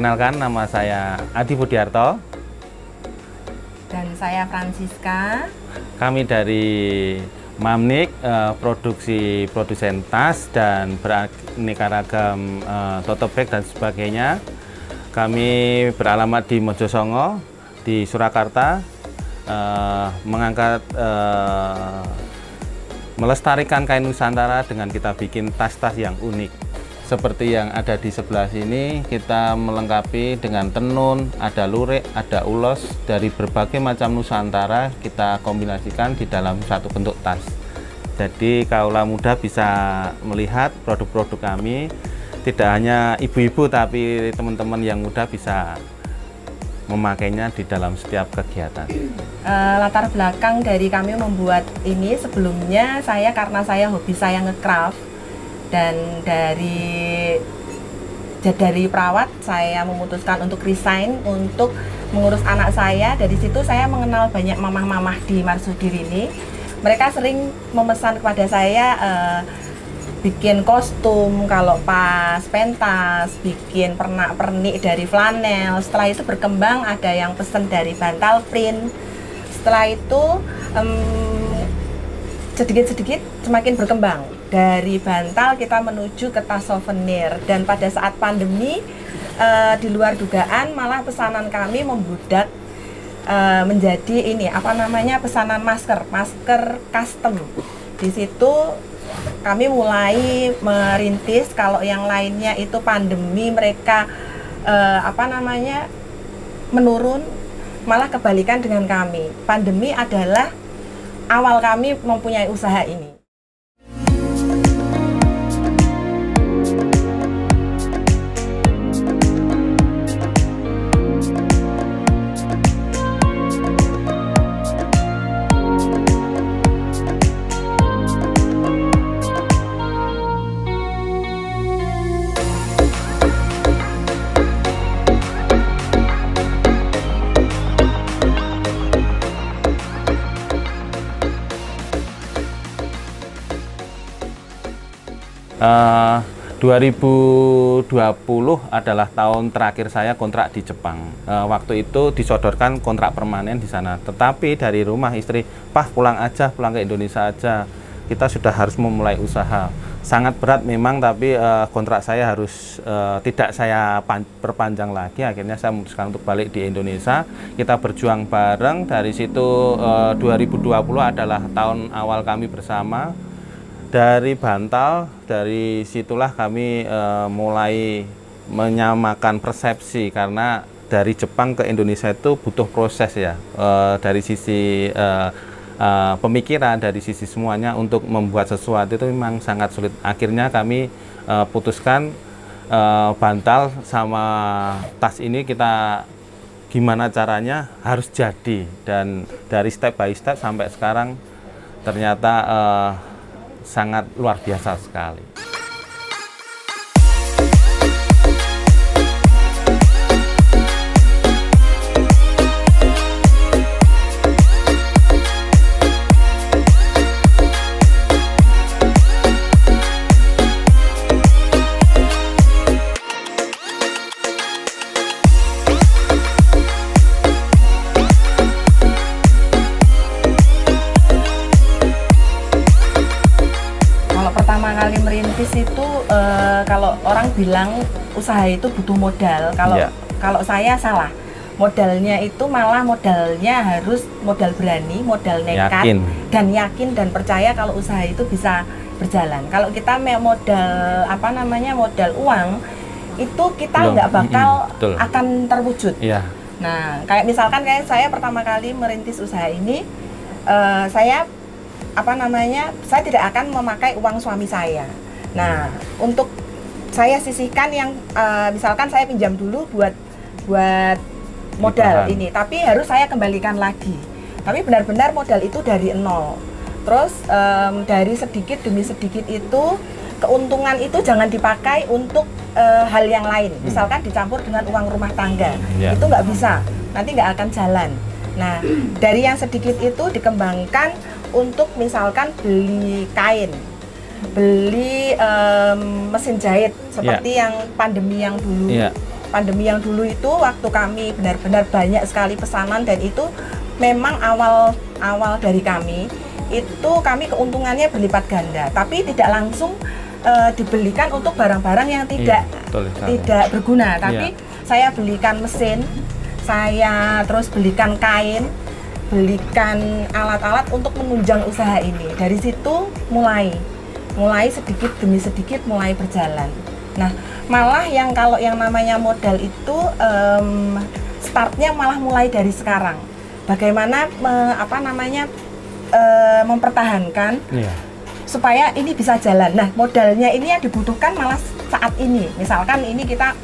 Perkenalkan, nama saya Adi Budiarto. Dan saya Francisca. Kami dari Mamnik, produsen tas dan beraneka ragam tote bag dan sebagainya. Kami beralamat di Mojosongo, di Surakarta, melestarikan kain Nusantara dengan kita bikin tas-tas yang unik. Seperti yang ada di sebelah sini, kita melengkapi dengan tenun, ada lurik, ada ulos, dari berbagai macam Nusantara kita kombinasikan di dalam satu bentuk tas. Jadi kaula muda bisa melihat produk-produk kami, tidak hanya ibu-ibu tapi teman-teman yang muda bisa memakainya di dalam setiap kegiatan. Latar belakang dari kami membuat ini, sebelumnya karena saya hobi saya ngecraft, dan dari perawat saya memutuskan untuk resign untuk mengurus anak saya. Dari situ saya mengenal banyak mamah-mamah di Marsudiri ini. Mereka sering memesan kepada saya bikin kostum kalau pas pentas, bikin pernak-pernik dari flanel. Setelah itu berkembang, ada yang pesen dari bantal print. Setelah itu sedikit-sedikit semakin berkembang. Dari bantal kita menuju ke tas souvenir, dan pada saat pandemi di luar dugaan malah pesanan kami membludak menjadi pesanan masker custom. Di situ kami mulai merintis. Kalau yang lainnya itu pandemi mereka menurun, malah kebalikan dengan kami. Pandemi adalah awal kami mempunyai usaha ini. Uh, 2020 adalah tahun terakhir saya kontrak di Jepang. Waktu itu disodorkan kontrak permanen di sana. Tetapi dari rumah istri, "Pah, pulang ke Indonesia aja. Kita sudah harus memulai usaha." Sangat berat memang, tapi kontrak saya harus tidak saya perpanjang lagi. Akhirnya saya memutuskan untuk balik di Indonesia. Kita berjuang bareng. Dari situ 2020 adalah tahun awal kami bersama. Dari bantal, dari situlah kami mulai menyamakan persepsi, karena dari Jepang ke Indonesia itu butuh proses ya, dari sisi pemikiran, dari sisi semuanya. Untuk membuat sesuatu itu memang sangat sulit. Akhirnya kami putuskan bantal sama tas ini kita gimana caranya harus jadi, dan dari step by step sampai sekarang ternyata sangat luar biasa sekali. Pertama kali merintis itu kalau orang bilang usaha itu butuh modal, kalau saya salah. Modalnya itu malah modalnya harus modal berani, modal nekat, yakin dan percaya kalau usaha itu bisa berjalan. Kalau kita modal uang itu kita nggak bakal akan terwujud. Nah, kayak misalkan saya pertama kali merintis usaha ini, saya tidak akan memakai uang suami saya. Nah, untuk saya sisihkan yang misalkan saya pinjam dulu buat modal ini, tapi harus saya kembalikan lagi. Tapi benar-benar modal itu dari nol. Terus dari sedikit demi sedikit itu, keuntungan itu jangan dipakai untuk hal yang lain. Misalkan dicampur dengan uang rumah tangga, itu nggak bisa, nanti nggak akan jalan. Nah, dari yang sedikit itu dikembangkan untuk misalkan beli kain, beli mesin jahit seperti yang pandemi yang dulu. pandemi yang dulu itu waktu kami benar-benar banyak sekali pesanan, dan itu memang awal dari kami itu kami keuntungannya berlipat ganda, tapi tidak langsung dibelikan untuk barang-barang yang tidak berguna, tapi saya belikan mesin, saya terus belikan kain, belikan alat-alat untuk menunjang usaha ini. Dari situ mulai sedikit demi sedikit mulai berjalan. Nah, malah kalau yang namanya modal itu startnya malah mulai dari sekarang. Bagaimana mempertahankan supaya ini bisa jalan. Nah, modalnya ini yang dibutuhkan malah saat ini. Misalkan ini kita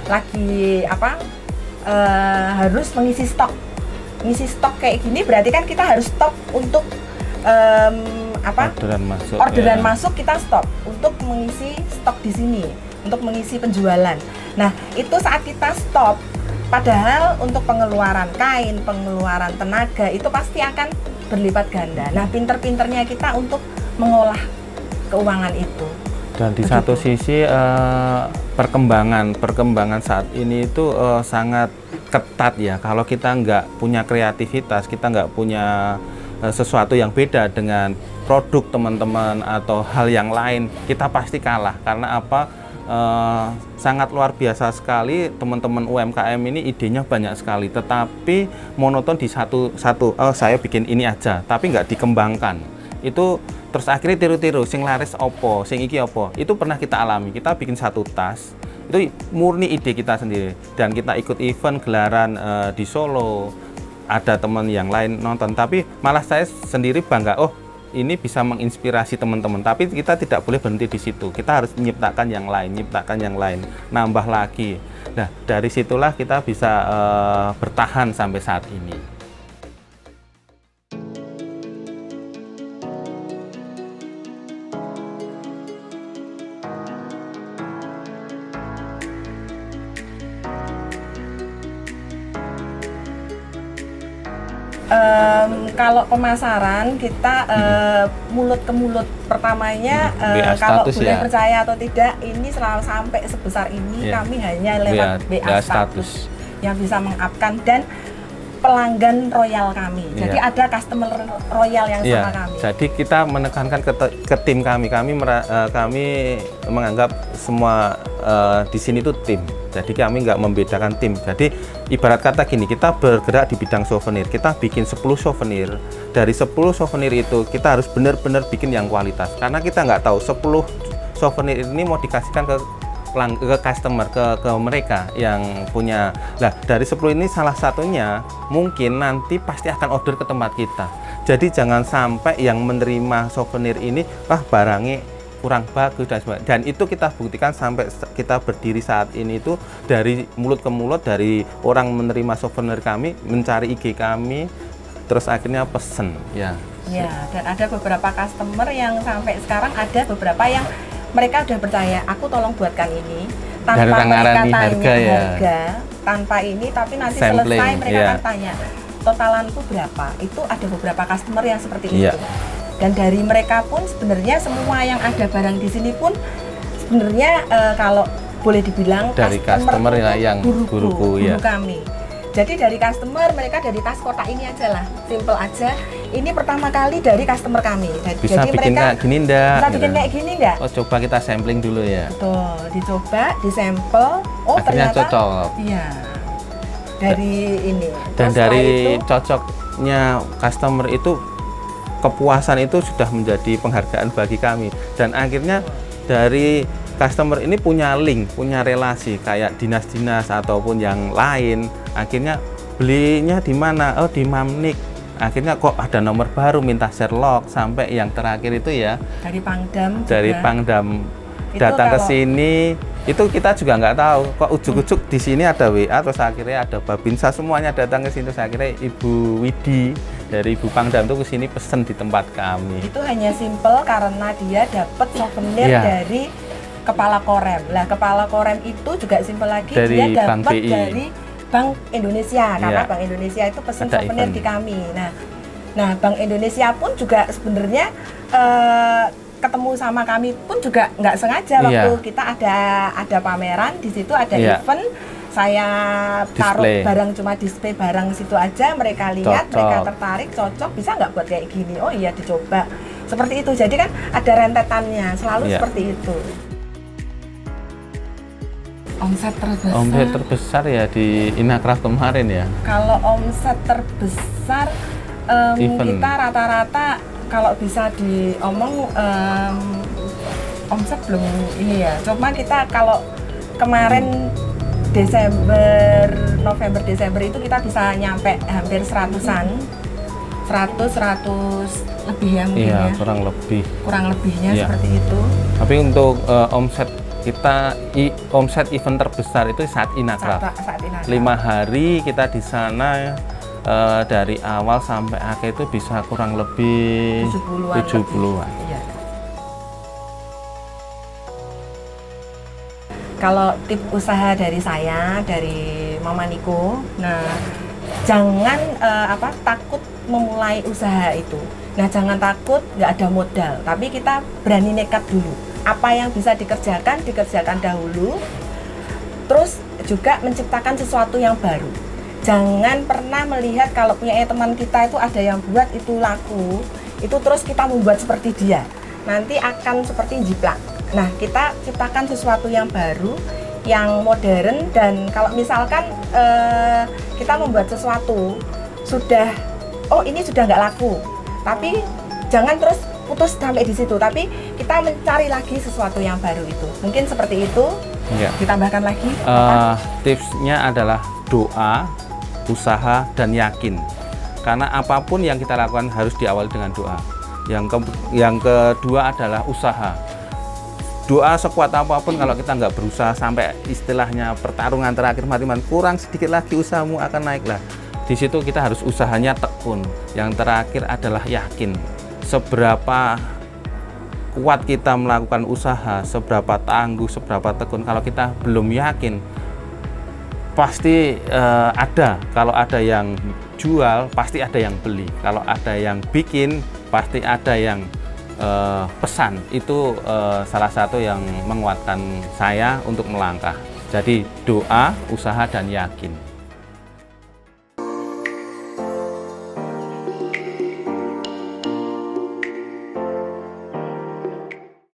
lagi harus mengisi stok. Ngisi stok kayak gini berarti kan kita harus stop untuk orderan masuk kita stop untuk mengisi stok di sini, untuk mengisi penjualan. Nah, itu saat kita stop, padahal untuk pengeluaran kain, pengeluaran tenaga itu pasti akan berlipat ganda. Nah, pinter-pinternya kita untuk mengolah keuangan itu. Dan di satu sisi perkembangan saat ini itu sangat ketat ya. Kalau kita nggak punya kreativitas, kita nggak punya sesuatu yang beda dengan produk teman-teman atau hal yang lain, kita pasti kalah. Karena apa? Sangat luar biasa sekali teman-teman UMKM ini, idenya banyak sekali, tetapi monoton di satu saya bikin ini aja, tapi nggak dikembangkan. Itu terus akhirnya tiru-tiru, sing laris opo, sing iki opo. Itu pernah kita alami. Kita bikin satu tas, itu murni ide kita sendiri, dan kita ikut event gelaran di Solo, ada teman yang lain nonton, tapi malah saya sendiri bangga, oh ini bisa menginspirasi teman-teman. Tapi kita tidak boleh berhenti di situ, kita harus menciptakan yang lain, nambah lagi. Nah, dari situlah kita bisa bertahan sampai saat ini. Kalau pemasaran kita mulut ke mulut, pertamanya kalau boleh percaya atau tidak, ini selalu sampai sebesar ini kami hanya lewat BA status yang bisa mengupkan dan pelanggan royal kami. Jadi ada customer royal yang sama kami. Jadi kita menekankan ke tim kami menganggap semua di sini itu tim. Jadi kami nggak membedakan tim. Jadi ibarat kata gini, kita bergerak di bidang souvenir, kita bikin 10 souvenir. Dari 10 souvenir itu kita harus benar-benar bikin yang kualitas. Karena kita nggak tahu 10 souvenir ini mau dikasihkan ke customer, ke mereka yang punya. Nah, dari 10 ini salah satunya mungkin nanti pasti akan order ke tempat kita. Jadi jangan sampai yang menerima souvenir ini barangnya kurang bagus dan sebagainya. Dan itu kita buktikan sampai kita berdiri saat ini itu dari mulut ke mulut, dari orang menerima souvenir kami, mencari IG kami, terus akhirnya pesen. Ya, dan ada beberapa customer yang sampai sekarang ada beberapa yang mereka udah percaya, aku tolong buatkan ini tanpa mereka tanya harga, tanpa ini, tapi nanti sampling, selesai mereka akan tanya totalanku berapa. Itu ada beberapa customer yang seperti itu. Dan dari mereka pun sebenarnya semua yang ada barang di sini pun sebenarnya kalau boleh dibilang dari customer yang guru kami. Jadi dari customer, mereka dari tas kotak ini aja lah, simple aja. Ini pertama kali dari customer kami. Bisa jadi bikin mereka kayak gini enggak? Bisa bikin kayak gini enggak? Oh, coba kita sampling dulu ya. Betul, dicoba, disampel. Oh, akhirnya ternyata cocok. Iya. Dari ini. Dan dari cocoknya customer itu, kepuasan itu sudah menjadi penghargaan bagi kami. Dan akhirnya dari customer ini punya link, punya relasi kayak dinas-dinas ataupun yang lain. Akhirnya belinya di mana? Oh, di Mamnik. Akhirnya kok ada nomor baru, minta Sherlock, sampai yang terakhir itu ya dari Pangdam. Dari Pangdam datang ke sini. Itu kita juga nggak tahu kok ujuk-ujuk di sini ada WA, terus akhirnya ada Babinsa, semuanya datang ke sini. Terus akhirnya Ibu Widi dari Ibu Pangdam itu ke sini pesen di tempat kami. Itu hanya simple karena dia dapat souvenir dari Kepala Korem. Lah, Kepala Korem itu juga simple lagi, dia dapat dari Bank Indonesia, karena Bank Indonesia itu pesen souvenir di kami. Nah, Bank Indonesia pun juga sebenarnya ketemu sama kami pun juga nggak sengaja waktu kita ada pameran di situ, ada event, saya taruh Display. barang, cuma display barang situ aja, mereka lihat, Cocok. mereka tertarik, cocok, bisa nggak buat kayak gini? Oh iya, dicoba. Seperti itu. Jadi kan ada rentetannya, selalu Iya. seperti itu. Omset terbesar. Omset terbesar ya di Inacraft kemarin ya. Kalau omset terbesar Event. kita rata-rata kalau bisa diomong omset belum ini ya. Cuma kita kalau kemarin Desember, November, Desember itu kita bisa nyampe hampir 100-an. 100 lebih ya mungkin Iya, ya. Kurang lebihnya Iya. seperti itu. Tapi untuk omset kita, omset event terbesar itu saat Inacraft. Saat ini. 5 hari kita di sana, dari awal sampai akhir itu bisa kurang lebih 70-an. 70-an. Iya. Kalau tip usaha dari saya, dari Mama Niko, nah jangan takut memulai usaha itu. Nah jangan takut nggak ada modal, tapi kita berani nekat dulu. Apa yang bisa dikerjakan dahulu. Terus juga menciptakan sesuatu yang baru. Jangan pernah melihat kalau punya teman kita itu ada yang buat itu laku, itu terus kita membuat seperti dia. Nanti akan seperti jiplak. Nah, kita ciptakan sesuatu yang baru, yang modern, dan kalau misalkan kita membuat sesuatu sudah, oh ini sudah nggak laku, tapi jangan terus putus sampai di situ, tapi kita mencari lagi sesuatu yang baru itu. Mungkin seperti itu. Ya. Ditambahkan lagi. Tipsnya adalah doa, usaha, dan yakin. Karena apapun yang kita lakukan harus diawali dengan doa. Yang kedua adalah usaha. Doa sekuat apapun, kalau kita nggak berusaha sampai istilahnya pertarungan terakhir mati-matian, kurang sedikit lagi usahamu akan naiklah. Di situ kita harus usahanya tekun. Yang terakhir adalah yakin. Seberapa kuat kita melakukan usaha, seberapa tangguh, seberapa tekun, kalau kita belum yakin, pasti ada. Kalau ada yang jual, pasti ada yang beli. Kalau ada yang bikin, pasti ada yang pesan. Itu salah satu yang menguatkan saya untuk melangkah. Jadi doa, usaha, dan yakin.